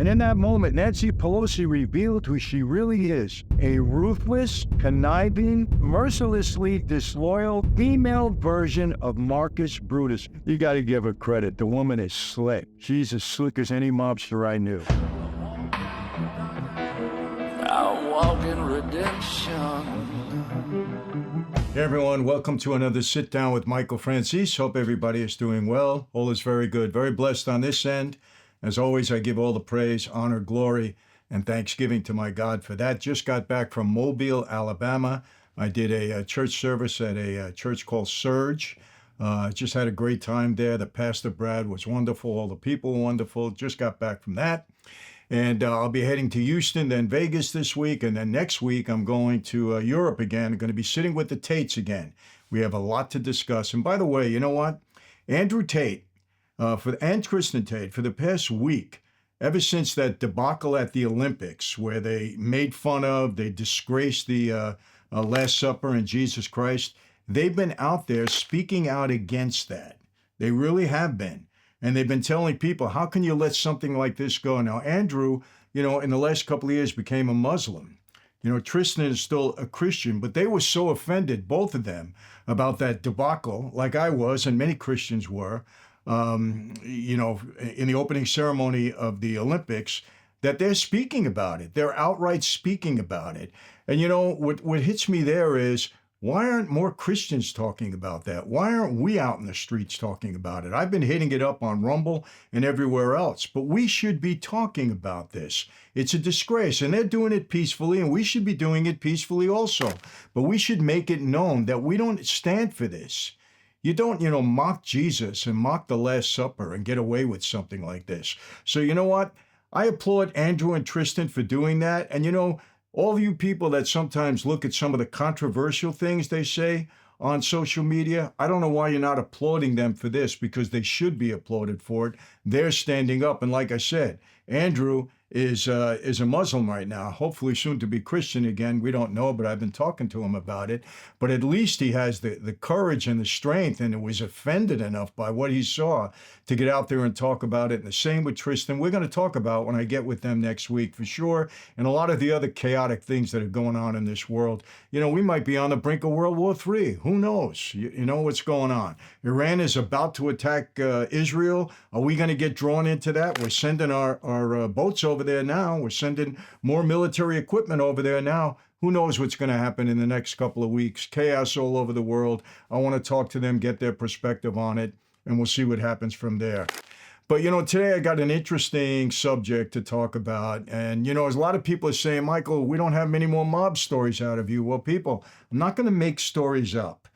And in that moment, Nancy Pelosi revealed who she really is, a ruthless, conniving, mercilessly disloyal female version of Marcus Brutus. You got to give her credit. The woman is slick. She's as slick as any mobster I knew. I walk in redemption. Hey everyone, welcome to another Sit Down with Michael Franzese. Hope everybody is doing well. All is very good. Very blessed on this end. As always, I give all the praise, honor, glory, and thanksgiving to my God for that. Just got back from Mobile, Alabama. I did a church service at a church called Surge. Just had a great time there. The pastor, Brad, was wonderful. All the people were wonderful. Just got back from that. And I'll be heading to Houston, then Vegas this week. And then next week, I'm going to Europe again. I'm going to be sitting with the Tates again. We have a lot to discuss. And by the way, you know what? Andrew Tate and Kristen Tate, for the past week, ever since that debacle at the Olympics, where they made fun of, they disgraced the Last Supper and Jesus Christ, they've been out there speaking out against that. They really have been. And they've been telling people, how can you let something like this go? Now, Andrew, in the last couple of years became a Muslim. Tristan is still a Christian, but they were so offended, both of them, about that debacle, like I was and many Christians were, in the opening ceremony of the Olympics, that they're speaking about it. They're outright speaking about it. And, what hits me there is, why aren't more Christians talking about that? Why aren't we out in the streets talking about it? I've been hitting it up on Rumble and everywhere else, but we should be talking about this. It's a disgrace, and they're doing it peacefully, and we should be doing it peacefully also. But we should make it known that we don't stand for this. You don't, mock Jesus and mock the Last Supper and get away with something like this. So you know what? I applaud Andrew and Tristan for doing that. And all you people that sometimes look at some of the controversial things they say on social media, I don't know why you're not applauding them for this, because they should be applauded for it. They're standing up. And like I said, Andrew is a Muslim right now, hopefully soon to be Christian again. We don't know, but I've been talking to him about it. But at least he has the courage and the strength, and was offended enough by what he saw to get out there and talk about it. And the same with Tristan. We're going to talk about when I get with them next week for sure, and a lot of the other chaotic things that are going on in this world. We might be on the brink of World War III. Who knows? You know what's going on. Iran is about to attack Israel. Are we going to get drawn into that? We're sending our boats over there now. We're sending more military equipment over there now. Who knows what's going to happen in the next couple of weeks? Chaos all over the world. I want to talk to them, get their perspective on it, and we'll see what happens from there. But, today I got an interesting subject to talk about. And, as a lot of people are saying, Michael, we don't have many more mob stories out of you. Well, people, I'm not going to make stories up.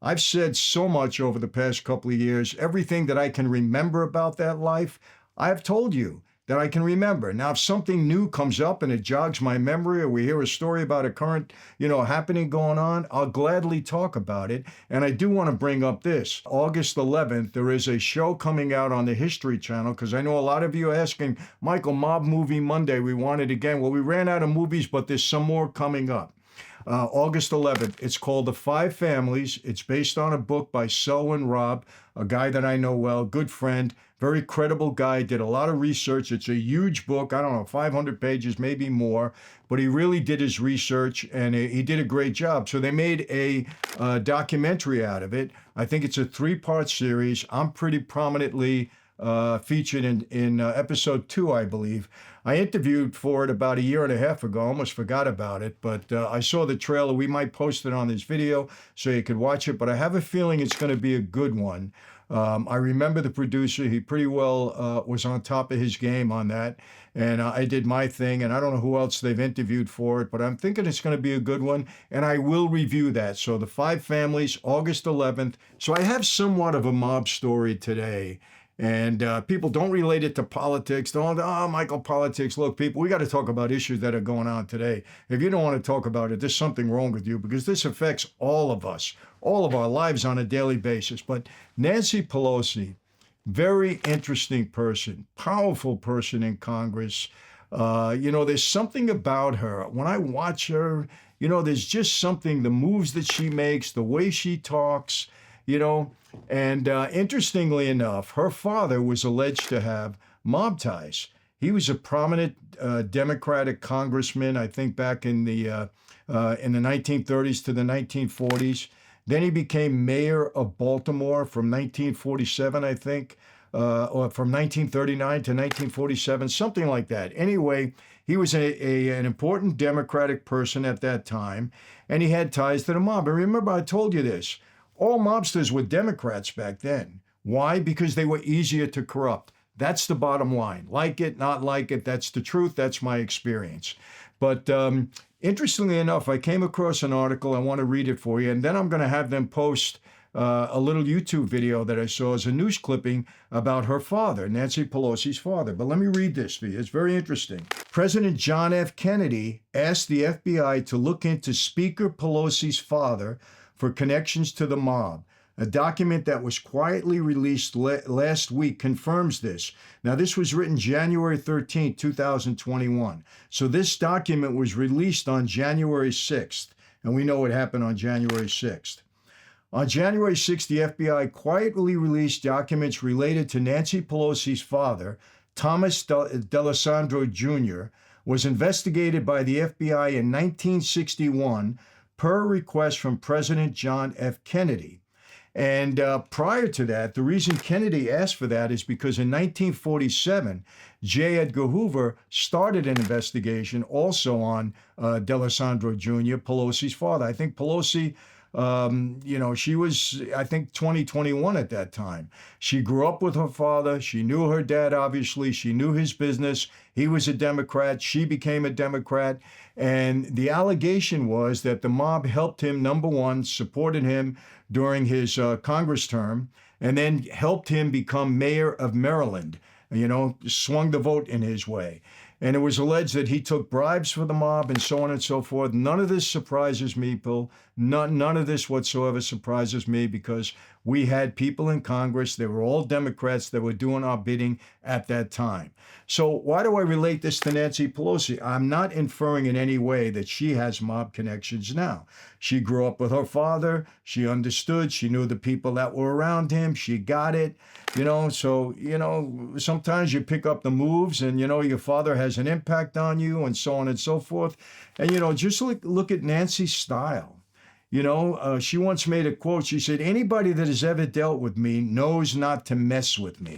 I've said so much over the past couple of years. Everything that I can remember about that life, I've told you that I can remember. Now, if something new comes up and it jogs my memory, or we hear a story about a current, happening going on, I'll gladly talk about it. And I do want to bring up this. August 11th, there is a show coming out on the History Channel, because I know a lot of you are asking, Michael, Mob Movie Monday, we want it again. Well, we ran out of movies, but there's some more coming up. August 11th. It's called The Five Families. It's based on a book by Selwyn Robb, a guy that I know well, good friend, very credible guy, did a lot of research. It's a huge book, 500 pages, maybe more, but he really did his research, and he did a great job. So they made a documentary out of it. I think it's a 3-part series. I'm pretty prominently featured in episode 2, I believe. I interviewed for it about a year and a half ago. I almost forgot about it, but I saw the trailer. We might post it on this video so you could watch it, but I have a feeling it's going to be a good one. I remember the producer. He pretty well was on top of his game on that, and I did my thing, and I don't know who else they've interviewed for it, but I'm thinking it's going to be a good one, and I will review that. So The Five Families, August 11th. So I have somewhat of a mob story today. And people don't relate it to politics. Michael, politics. Look, people, we got to talk about issues that are going on today. If you don't want to talk about it, there's something wrong with you, because this affects all of us, all of our lives on a daily basis. But Nancy Pelosi, very interesting person, powerful person in Congress. There's something about her. When I watch her, there's just something, the moves that she makes, the way she talks, And interestingly enough, her father was alleged to have mob ties. He was a prominent Democratic congressman, I think, back in the 1930s to the 1940s. Then he became mayor of Baltimore from 1947, I think, or from 1939 to 1947, something like that. Anyway, he was an important Democratic person at that time, and he had ties to the mob. And remember, I told you this. All mobsters were Democrats back then. Why? Because they were easier to corrupt. That's the bottom line. Like it, not like it, that's the truth. That's my experience. But interestingly enough, I came across an article. I want to read it for you, and then I'm going to have them post a little YouTube video that I saw as a news clipping about her father, Nancy Pelosi's father. But let me read this for you. It's very interesting. President John F. Kennedy asked the FBI to look into Speaker Pelosi's father for connections to the mob. A document that was quietly released last week confirms this. Now, this was written January 13, 2021. So this document was released on January 6th, and we know what happened on January 6th. On January 6th, the FBI quietly released documents related to Nancy Pelosi's father, Thomas D'Alessandro Jr., was investigated by the FBI in 1961 per request from President John F. Kennedy. And prior to that, the reason Kennedy asked for that is because in 1947, J. Edgar Hoover started an investigation also on D'Alessandro Jr., Pelosi's father. I think Pelosi, she was, I think, 21 at that time. She grew up with her father. She knew her dad, obviously. She knew his business. He was a Democrat. She became a Democrat. And the allegation was that the mob helped him, number one, supported him during his Congress term, and then helped him become mayor of Maryland, swung the vote in his way. And it was alleged that he took bribes for the mob and so on and so forth. None of this surprises me, Bill. None of this whatsoever surprises me because we had people in Congress, they were all Democrats that were doing our bidding at that time. So why do I relate this to Nancy Pelosi? I'm not inferring in any way that she has mob connections now. She grew up with her father. She understood. She knew the people that were around him. She got it. Sometimes you pick up the moves and, your father has an impact on you and so on and so forth. And, just look at Nancy's style. She once made a quote. She said, anybody that has ever dealt with me knows not to mess with me.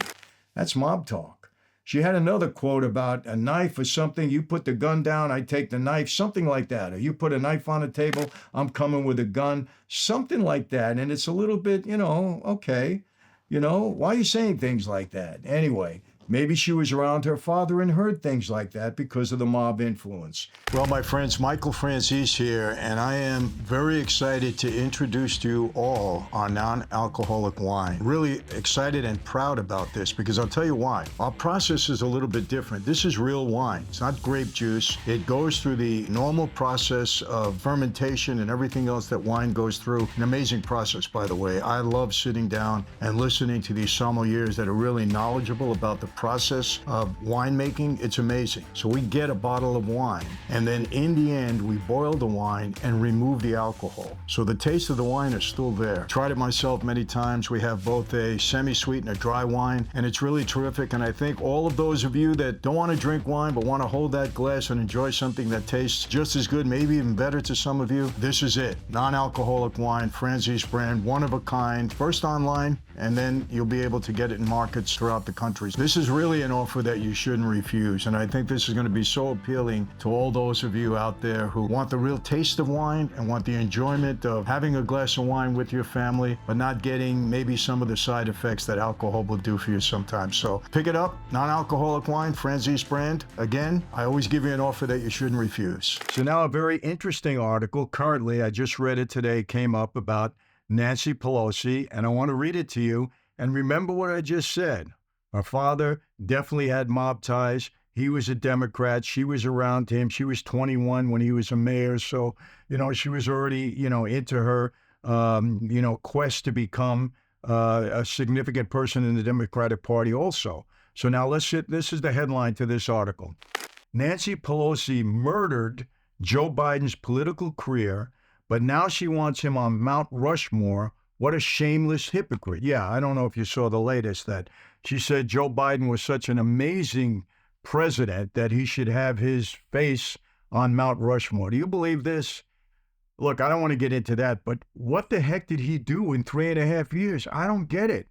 That's mob talk. She had another quote about a knife or something. You put the gun down, I take the knife, something like that. Or you put a knife on the table, I'm coming with a gun, something like that. And it's a little bit, okay. Why are you saying things like that? Anyway, maybe she was around her father and heard things like that because of the mob influence. Well, my friends, Michael Franzese here, and I am very excited to introduce to you all our non-alcoholic wine. Really excited and proud about this because I'll tell you why. Our process is a little bit different. This is real wine. It's not grape juice. It goes through the normal process of fermentation and everything else that wine goes through. An amazing process, by the way. I love sitting down and listening to these sommeliers that are really knowledgeable about the process of winemaking. It's amazing. So we get a bottle of wine, and then in the end, we boil the wine and remove the alcohol. So the taste of the wine is still there. Tried it myself many times. We have both a semi-sweet and a dry wine, and it's really terrific. And I think all of those of you that don't want to drink wine, but want to hold that glass and enjoy something that tastes just as good, maybe even better to some of you, this is it. Non-alcoholic wine, Franzese brand, one of a kind, first online, and then you'll be able to get it in markets throughout the country. This is really an offer that you shouldn't refuse, and I think this is going to be so appealing to all those of you out there who want the real taste of wine and want the enjoyment of having a glass of wine with your family, but not getting maybe some of the side effects that alcohol will do for you sometimes. So pick it up, non-alcoholic wine, Franzese brand. Again, I always give you an offer that you shouldn't refuse. So now a very interesting article, currently, I just read it today, came up about Nancy Pelosi, and I want to read it to you. And remember what I just said. Her father definitely had mob ties. He was a Democrat. She was around him. She was 21 when he was a mayor. So, she was already, into her, quest to become a significant person in the Democratic Party also. So now this is the headline to this article. Nancy Pelosi murdered Joe Biden's political career, but now she wants him on Mount Rushmore. What a shameless hypocrite. Yeah, I don't know if you saw the latest that she said Joe Biden was such an amazing president that he should have his face on Mount Rushmore. Do you believe this? Look, I don't want to get into that, but what the heck did he do in 3.5 years? I don't get it.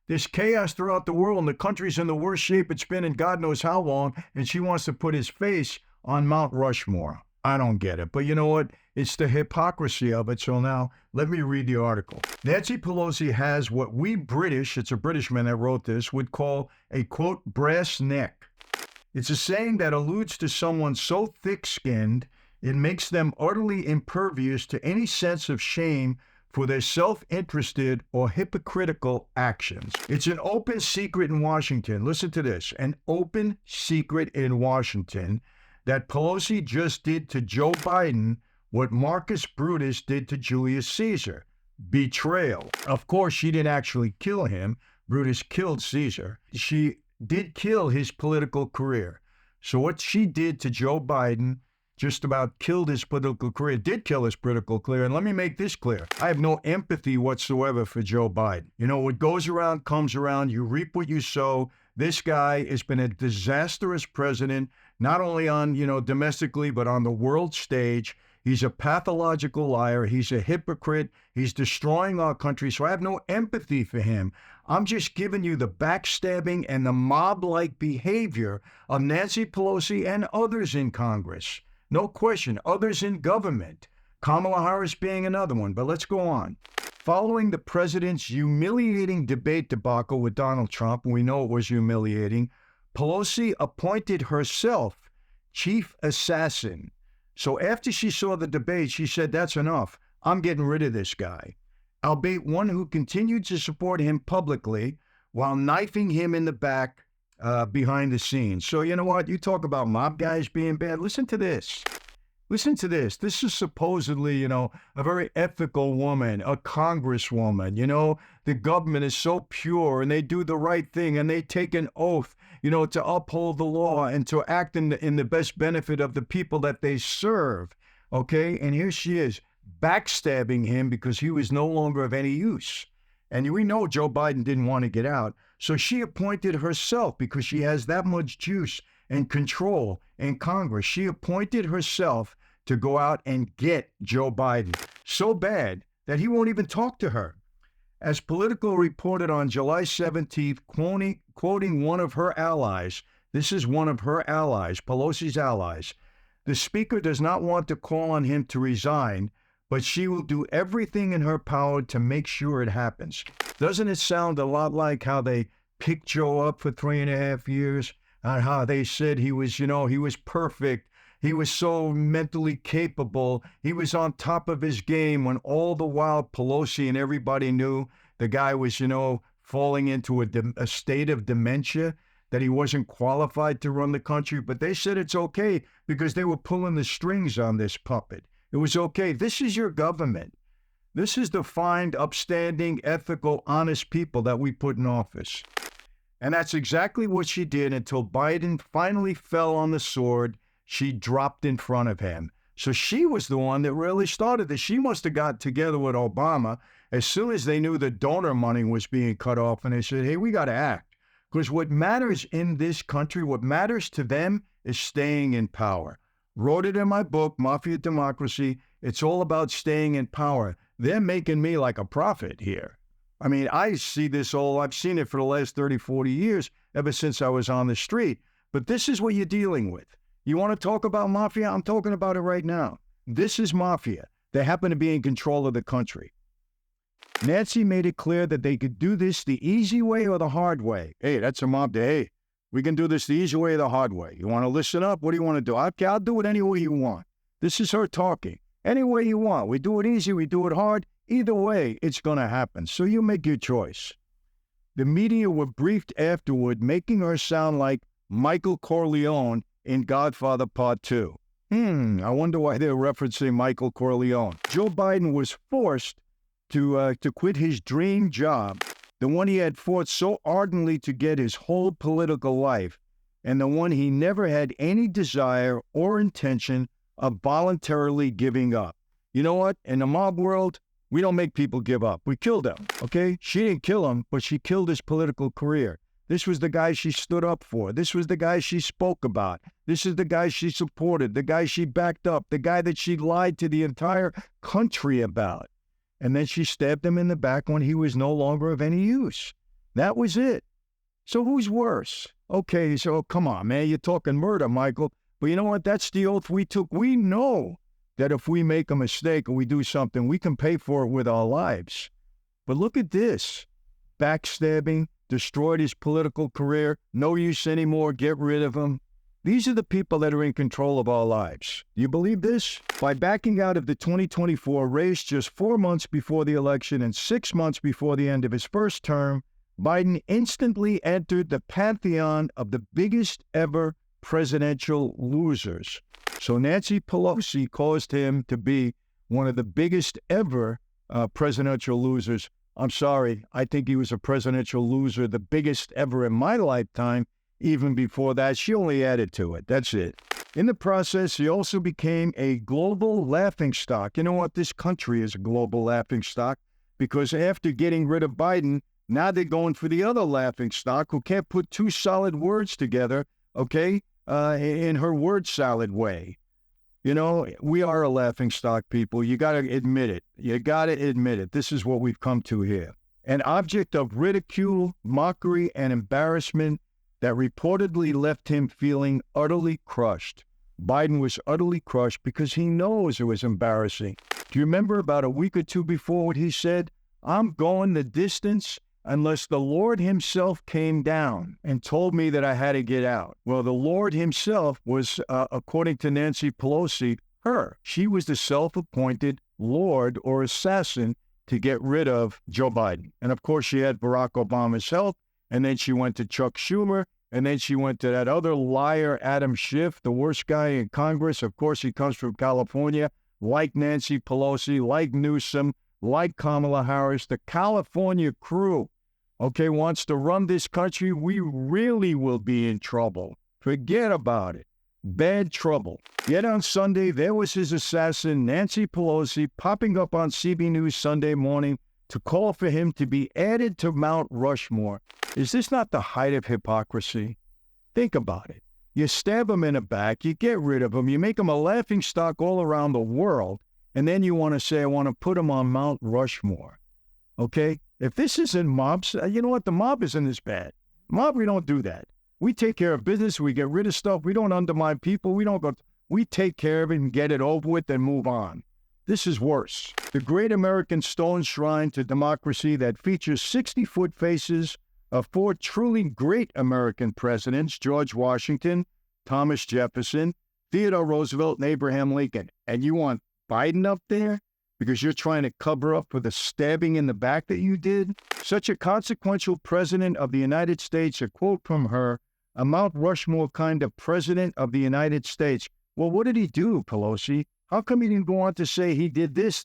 There's chaos throughout the world, and the country's in the worst shape it's been in God knows how long, and she wants to put his face on Mount Rushmore. I don't get it. But you know what? It's the hypocrisy of it. So now, let me read the article. Nancy Pelosi has what we British, it's a British man that wrote this, would call a, quote, brass neck. It's a saying that alludes to someone so thick-skinned it makes them utterly impervious to any sense of shame for their self-interested or hypocritical actions. It's an open secret in Washington. Listen to this. An open secret in Washington that Pelosi just did to Joe Biden what Marcus Brutus did to Julius Caesar. Betrayal. Of course, she didn't actually kill him. Brutus killed Caesar. She did kill his political career. So what she did to Joe Biden just about killed his political career, did kill his political career. And let me make this clear. I have no empathy whatsoever for Joe Biden. You know, what goes around comes around. You reap what you sow. This guy has been a disastrous president, not only on, domestically, but on the world stage. He's a pathological liar. He's a hypocrite. He's destroying our country. So I have no empathy for him. I'm just giving you the backstabbing and the mob-like behavior of Nancy Pelosi and others in Congress. No question, others in government. Kamala Harris being another one, but let's go on. Following the president's humiliating debate debacle with Donald Trump, and we know it was humiliating, Pelosi appointed herself chief assassin. So after she saw the debate, she said, that's enough. I'm getting rid of this guy. Albeit one who continued to support him publicly while knifing him in the back behind the scenes. So you know what? You talk about mob guys being bad. Listen to this. Listen to this. This is supposedly, a very ethical woman, a congresswoman. The government is so pure and they do the right thing and they take an oath, to uphold the law and to act in the best benefit of the people that they serve. Okay? And here she is backstabbing him because he was no longer of any use. And we know Joe Biden didn't want to get out. So she appointed herself because she has that much juice and control in Congress. She appointed herself to go out and get Joe Biden. So bad that he won't even talk to her. As Politico reported on July 17th, quoting one of her allies, this is one of her allies, Pelosi's allies, the speaker does not want to call on him to resign, but she will do everything in her power to make sure it happens. Doesn't it sound a lot like how they picked Joe up for 3.5 years? And how they said he was, he was perfect. He was so mentally capable. He was on top of his game when all the while Pelosi and everybody knew the guy was, falling into a state of dementia, that he wasn't qualified to run the country. But they said it's okay because they were pulling the strings on this puppet. It was okay. This is your government. This is the fine, upstanding, ethical, honest people that we put in office. And that's exactly what she did until Biden finally fell on the sword. She dropped in front of him. So she was the one that really started this. She must have got together with Obama as soon as they knew the donor money was being cut off. And they said, hey, we got to act. Because what matters in this country, what matters to them is staying in power. Wrote it in my book, Mafia Democracy. It's all about staying in power. They're making me like a prophet here. I mean, I see this I've seen it for the last 30, 40 years, ever since I was on the street. But this is what you're dealing with. You want to talk about mafia? I'm talking about it right now. This is mafia. They happen to be in control of the country. Nancy made it clear that they could do this the easy way or the hard way. Hey, that's a mob day. Hey, we can do this the easy way or the hard way. You want to listen up? What do you want to do? Okay, I'll do it any way you want. This is her talking. Any way you want. We do it easy, we do it hard. Either way, it's going to happen. So you make your choice. The media were briefed afterward, making her sound like Michael Corleone in Godfather Part 2. I wonder why they're referencing Michael Corleone. Joe Biden was forced to quit his dream job, the one he had fought so ardently to get his whole political life, and the one he never had any desire or intention of voluntarily giving up. You know what? In the mob world, we don't make people give up. We kill them, okay? She didn't kill him, but she killed his political career. This was the guy she stood up for. This was the guy she spoke about. This is the guy she supported, the guy she backed up, the guy that she lied to the entire country about. And then she stabbed him in the back when he was no longer of any use. That was it. So who's worse? Okay, so come on, man, you're talking murder, Michael. But you know what? That's the oath we took. We know that if we make a mistake or we do something, we can pay for it with our lives. But look at this. Backstabbing, destroyed his political career, no use anymore, get rid of him. These are the people that are in control of our lives. Do you believe this? By backing out of the 2024 race just 4 months before the election and 6 months before the end of his first term, Biden instantly entered the pantheon of the biggest ever presidential losers. So Nancy Pelosi caused him to be one of the biggest ever presidential losers. I'm sorry, I think he was a presidential loser, the biggest ever in my lifetime. Even before that, she only added to it. That's it. In the process, he also became a global laughingstock. You know what? This country is a global laughingstock because after getting rid of Biden, now they're going for the other laughingstock who can't put two solid words together, okay, in her word salad way. You know, we are a laughingstock, people. You got to admit it. You got to admit it. This is what we've come to here. An object of ridicule, mockery, and embarrassment that reportedly left him feeling utterly crushed. Biden was utterly crushed because he knows it was embarrassing. Do you remember about a week or two before what he said? I'm going the distance unless the Lord himself came down and told me that I had to get out. Well, the Lord himself was, according to Nancy Pelosi, her. She was the self-appointed Lord or assassin to get rid of Joe Biden. And of course, she had Barack Obama's help. And then she went to Chuck Schumer. And then she went to that other liar, Adam Schiff, the worst guy in Congress. Of course, he comes from California, like Nancy Pelosi, like Newsom, like Kamala Harris. The California crew, okay, wants to run this country. We really will be in trouble. Forget about it. Bad trouble. Yet on Sunday, there was his assassin, Nancy Pelosi, popping up on CB News Sunday morning to call for him to be added to Mount Rushmore. Is this not the height of hypocrisy? Think about it. You stab him in the back, you get rid of him, you make him a laughingstock all around the world, and then you want to say, I want to put him on Mount Rushmore. Okay? If this isn't mobs, you know what? The mob isn't this bad. Mob, we don't do that. We take care of business, we get rid of stuff, we don't undermine people, we take care of it and get it over with and move on. This is worse. The great American stone shrine to democracy that features 60-foot faces of 4 truly great American presidents, George Washington, Thomas Jefferson, Theodore Roosevelt, and Abraham Lincoln. And you want Biden up there because you're trying to cover up for the stabbing in the back that you did? Such a consequential president of the United States, a quote from her, a Mount Rushmore kind of president of the United States. Well, what did he do, Pelosi? How come he didn't go on to say he did this?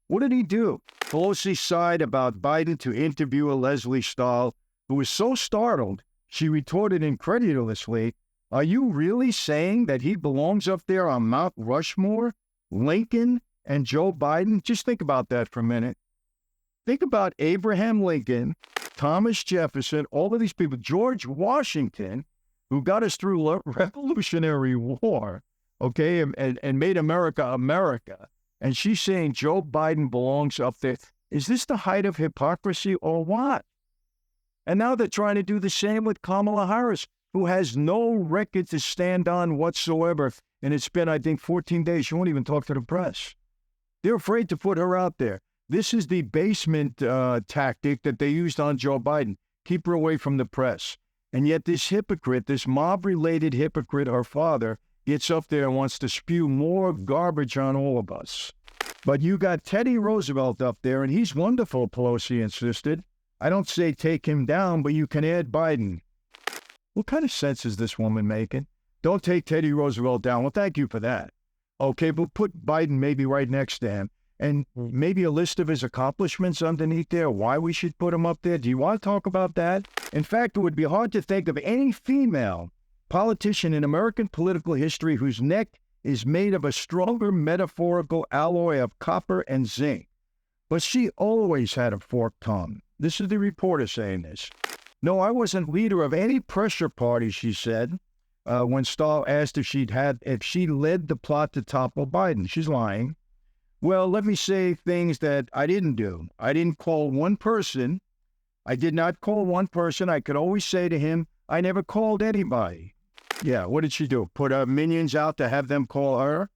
What did he do? Pelosi sighed about Biden to interviewer Leslie Stahl, who was so startled, she retorted incredulously, are you really saying that he belongs up there on Mount Rushmore? Lincoln and Joe Biden? Just think about that for a minute. Think about Abraham Lincoln, Thomas Jefferson, all of these people, George Washington, who got us through the Revolutionary War, okay, and made America America. And she's saying Joe Biden belongs up there. Is this the height of hypocrisy or what? And now they're trying to do the same with Kamala Harris, who has no record to stand on whatsoever. And it's been, I think, 14 days. She won't even talk to the press. They're afraid to put her out there. This is the basement tactic that they used on Joe Biden. Keep her away from the press. And yet this hypocrite, this mob-related hypocrite, her father, gets up there and wants to spew more garbage on all of us. But you got Teddy Roosevelt up there, and he's wonderful, Pelosi insisted. I don't say take him down, but you can add Biden. What kind of sense is this woman making? Don't take Teddy Roosevelt down. Well, thank you for that. Okay, but put Biden maybe right next to him, and maybe a list of his accomplishments underneath there, why we should put him up there. Do you want to talk about that? In fact, it would be hard to think of any female politician in American political history whose neck is made of a stronger metaphorical alloy of copper and zinc. But she always had a forked tongue. This is the reporter saying this. No, I wasn't leader of any pressure party, she said, when Stahl asked if she led the plot to topple Biden. She's lying. Well, let me say things that I didn't do. I didn't call one person. I did not call one person. I could always say to him, I never called anybody. Yeah, what did she do? Put her minions out to have them call her?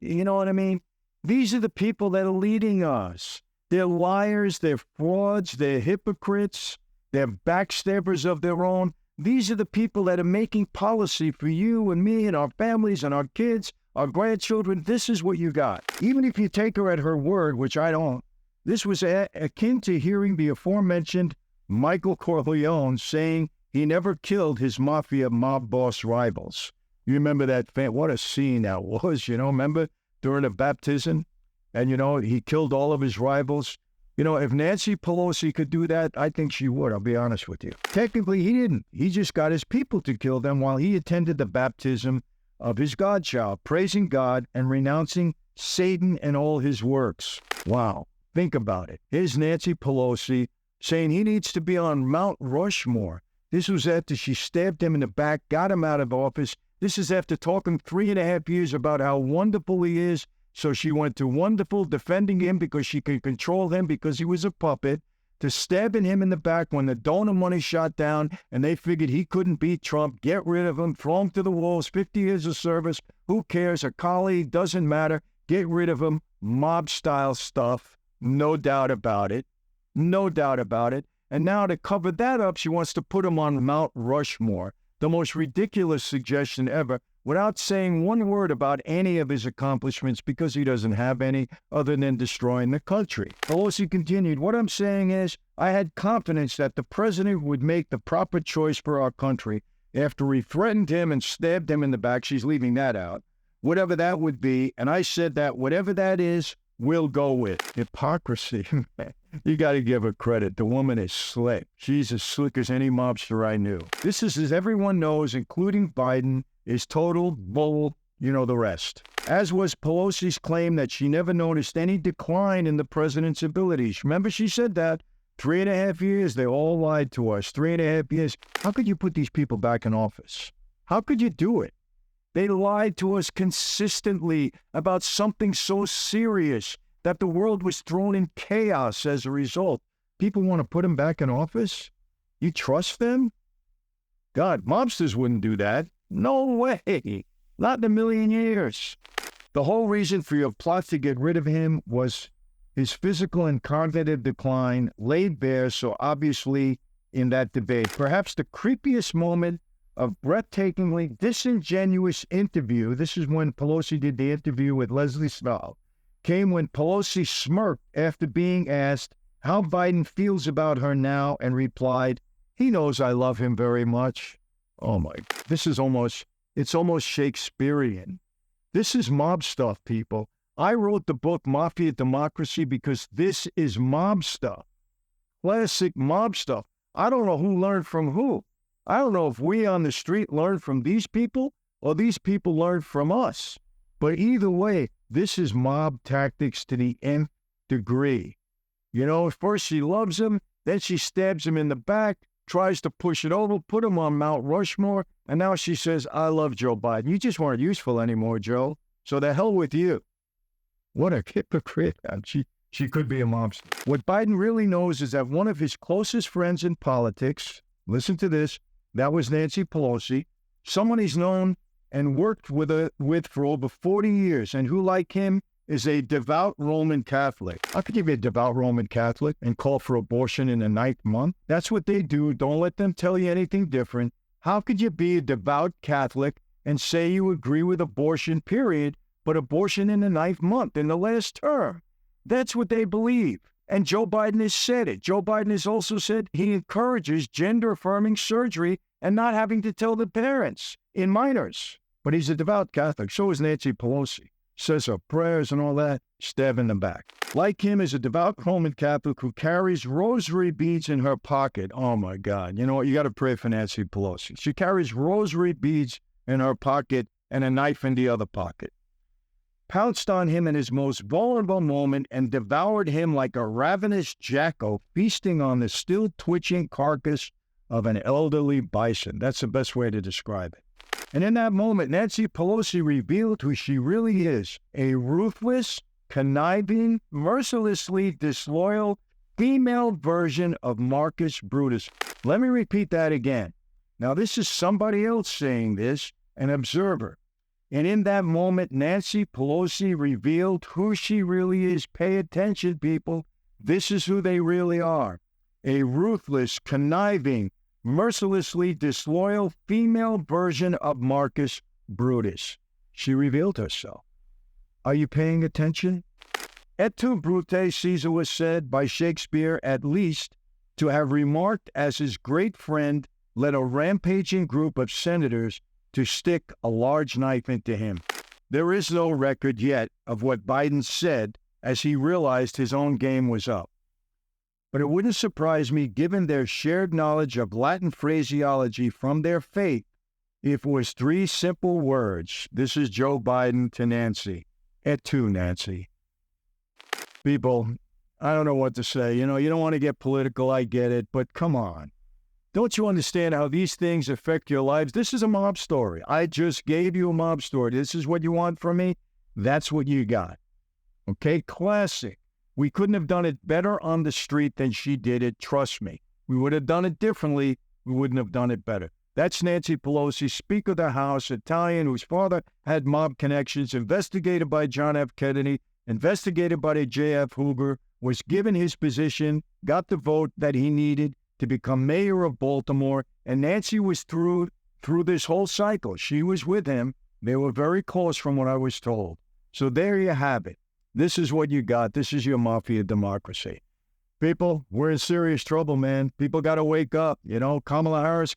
You know what I mean? These are the people that are leading us. They're liars, they're frauds, they're hypocrites, they're backstabbers of their own. These are the people that are making policy for you and me and our families and our kids, our grandchildren. This is what you got. Even if you take her at her word, which I don't, this was akin to hearing the aforementioned Michael Corleone saying he never killed his mafia mob boss rivals. You remember that? What a scene that was, remember during the baptism? And, he killed all of his rivals. If Nancy Pelosi could do that, I think she would, I'll be honest with you. Technically, he didn't. He just got his people to kill them while he attended the baptism of his godchild, praising God and renouncing Satan and all his works. Wow. Think about it. Here's Nancy Pelosi saying he needs to be on Mount Rushmore. This was after she stabbed him in the back, got him out of office. This is after talking 3.5 years about how wonderful he is. So she went to wonderful, defending him because she could control him because he was a puppet, to stabbing him in the back when the donor money shot down and they figured he couldn't beat Trump, get rid of him, throw him to the wolves, 50 years of service, who cares, a colleague, doesn't matter, get rid of him, mob-style stuff, no doubt about it, no doubt about it. And now to cover that up, she wants to put him on Mount Rushmore, the most ridiculous suggestion ever, without saying one word about any of his accomplishments because he doesn't have any other than destroying the country. Pelosi continued, what I'm saying is I had confidence that the president would make the proper choice for our country after we threatened him and stabbed him in the back. She's leaving that out. Whatever that would be. And I said that whatever that is, we'll go with. Hypocrisy. You got to give her credit. The woman is slick. She's as slick as any mobster I knew. This is, as everyone knows, including Biden, is total bull, the rest. As was Pelosi's claim that she never noticed any decline in the president's abilities. Remember, she said that 3.5 years, they all lied to us. 3.5 years. How could you put these people back in office? How could you do it? They lied to us consistently about something so serious that the world was thrown in chaos as a result. People want to put them back in office? You trust them? God, mobsters wouldn't do that. No way. Not in a million years. The whole reason for your plot to get rid of him was his physical and cognitive decline laid bare so obviously in that debate. Perhaps the creepiest moment of breathtakingly disingenuous interview, this is when Pelosi did the interview with Leslie Stahl, came when Pelosi smirked after being asked how Biden feels about her now and replied, he knows I love him very much. Oh my, it's almost Shakespearean. This is mob stuff, people. I wrote the book Mafia Democracy because this is mob stuff. Classic mob stuff. I don't know who learned from who. I don't know if we on the street learned from these people or these people learned from us. But either way, this is mob tactics to the nth degree. First she loves him, then she stabs him in the back, tries to push it over, put him on Mount Rushmore, and now she says, I love Joe Biden. You just weren't useful anymore, Joe. So the hell with you. What a hypocrite. She could be a mobster. What Biden really knows is that one of his closest friends in politics, listen to this, that was Nancy Pelosi, someone he's known and worked with for over 40 years, and who, like him, is a devout Roman Catholic. How could you be a devout Roman Catholic and call for abortion in the 9th month? That's what they do. Don't let them tell you anything different. How could you be a devout Catholic and say you agree with abortion, period, but abortion in the 9th month, in the last term? That's what they believe. And Joe Biden has said it. Joe Biden has also said he encourages gender-affirming surgery and not having to tell the parents in minors. But he's a devout Catholic. So is Nancy Pelosi. Says her prayers and all that, stab in the back. Like him is a devout Roman Catholic who carries rosary beads in her pocket. Oh my God. You know what? You got to pray for Nancy Pelosi. She carries rosary beads in her pocket and a knife in the other pocket. Pounced on him in his most vulnerable moment and devoured him like a ravenous jackal feasting on the still twitching carcass of an elderly bison. That's the best way to describe it. And in that moment, Nancy Pelosi revealed who she really is, a ruthless, conniving, mercilessly disloyal female version of Marcus Brutus. Let me repeat that again. Now, this is somebody else saying this, an observer. And in that moment, Nancy Pelosi revealed who she really is. Pay attention, people. This is who they really are. A ruthless, conniving, mercilessly disloyal female version of Marcus Brutus. She revealed herself. Are you paying attention? Et tu, Brute, Caesar was said by Shakespeare at least to have remarked as his great friend led a rampaging group of senators to stick a large knife into him. There is no record yet of what Biden said as he realized his own game was up. But it wouldn't surprise me, given their shared knowledge of Latin phraseology from their faith, if it was three simple words. This is Joe Biden to Nancy. Et tu, Nancy. People, I don't know what to say. You don't want to get political, I get it, but come on. Don't you understand how these things affect your lives? This is a mob story. I just gave you a mob story. This is what you want from me? That's what you got. Okay? Classic. We couldn't have done it better on the street than she did it. Trust me. We would have done it differently. We wouldn't have done it better. That's Nancy Pelosi, Speaker of the House, Italian, whose father had mob connections, investigated by John F. Kennedy, investigated by J.F. Hoover, was given his position, got the vote that he needed to become mayor of Baltimore, and Nancy was through this whole cycle. She was with him. They were very close from what I was told. So there you have it. This is what you got. This is your mafia democracy. People, we're in serious trouble, man. People got to wake up. Kamala Harris,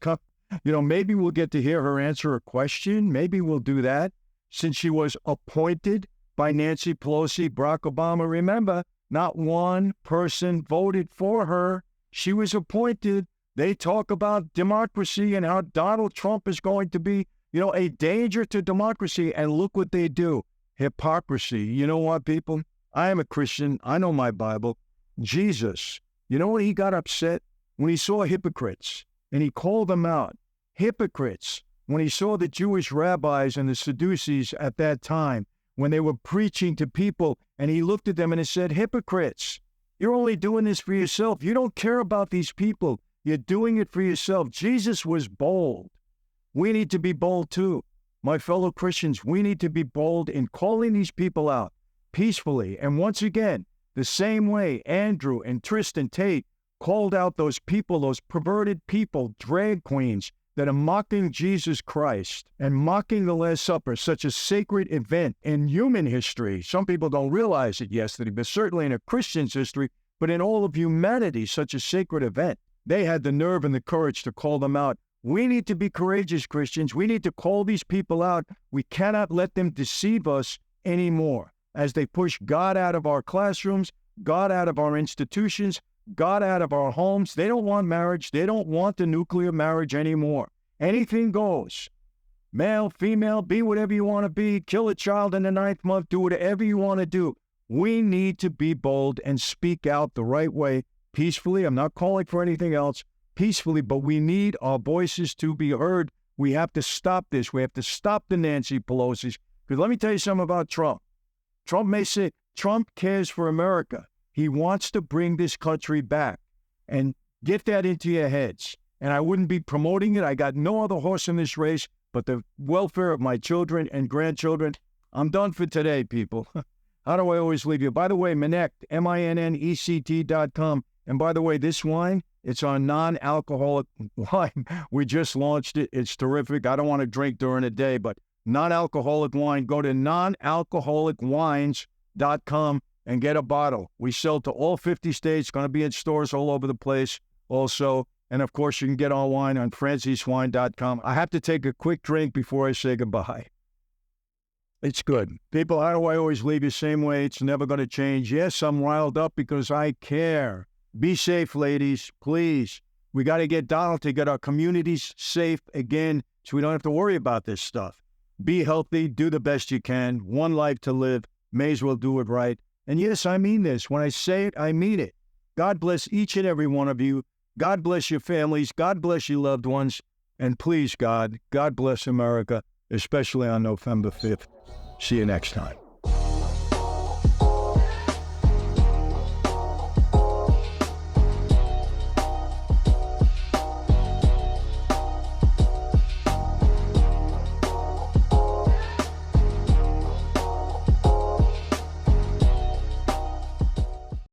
maybe we'll get to hear her answer a question. Maybe we'll do that. Since she was appointed by Nancy Pelosi, Barack Obama, remember, not one person voted for her. She was appointed. They talk about democracy and how Donald Trump is going to be, a danger to democracy. And look what they do. Hypocrisy. You know what, people? I am a Christian. I know my Bible. Jesus, you know when he got upset? When he saw hypocrites, and he called them out. Hypocrites. When he saw the Jewish rabbis and the Sadducees at that time, when they were preaching to people, and he looked at them and he said, hypocrites, you're only doing this for yourself. You don't care about these people. You're doing it for yourself. Jesus was bold. We need to be bold too. My fellow Christians, we need to be bold in calling these people out peacefully. And once again, the same way Andrew and Tristan Tate called out those people, those perverted people, drag queens, that are mocking Jesus Christ and mocking the Last Supper, such a sacred event in human history. Some people don't realize it yesterday, but certainly in a Christian's history, but in all of humanity, such a sacred event. They had the nerve and the courage to call them out. We need to be courageous, Christians. We need to call these people out. We cannot let them deceive us anymore as they push God out of our classrooms, God out of our institutions, God out of our homes. They don't want marriage. They don't want the nuclear marriage anymore. Anything goes. Male, female, be whatever you want to be. Kill a child in the 9th month. Do whatever you want to do. We need to be bold and speak out the right way, peacefully. I'm not calling for anything else. Peacefully, but we need our voices to be heard. We have to stop this. We have to stop the Nancy Pelosi's. Because let me tell you something about Trump. Trump may say Trump cares for America. He wants to bring this country back. And get that into your heads. And I wouldn't be promoting it. I got no other horse in this race but the welfare of my children and grandchildren. I'm done for today, people. How do I always leave you? By the way, Minnect, MINNECT.com. And by the way, this wine, it's our non-alcoholic wine. We just launched it. It's terrific. I don't want to drink during the day, but non-alcoholic wine. Go to nonalcoholicwines.com and get a bottle. We sell to all 50 states. Going to be in stores all over the place also. And, of course, you can get our wine on franzesewine.com. I have to take a quick drink before I say goodbye. It's good. People, how do I always leave you same way? It's never going to change. Yes, I'm riled up because I care. Be safe, ladies, please. We got to get Donald to get our communities safe again so we don't have to worry about this stuff. Be healthy. Do the best you can. One life to live. May as well do it right. And yes, I mean this. When I say it, I mean it. God bless each and every one of you. God bless your families. God bless your loved ones. And please, God bless America, especially on November 5th. See you next time.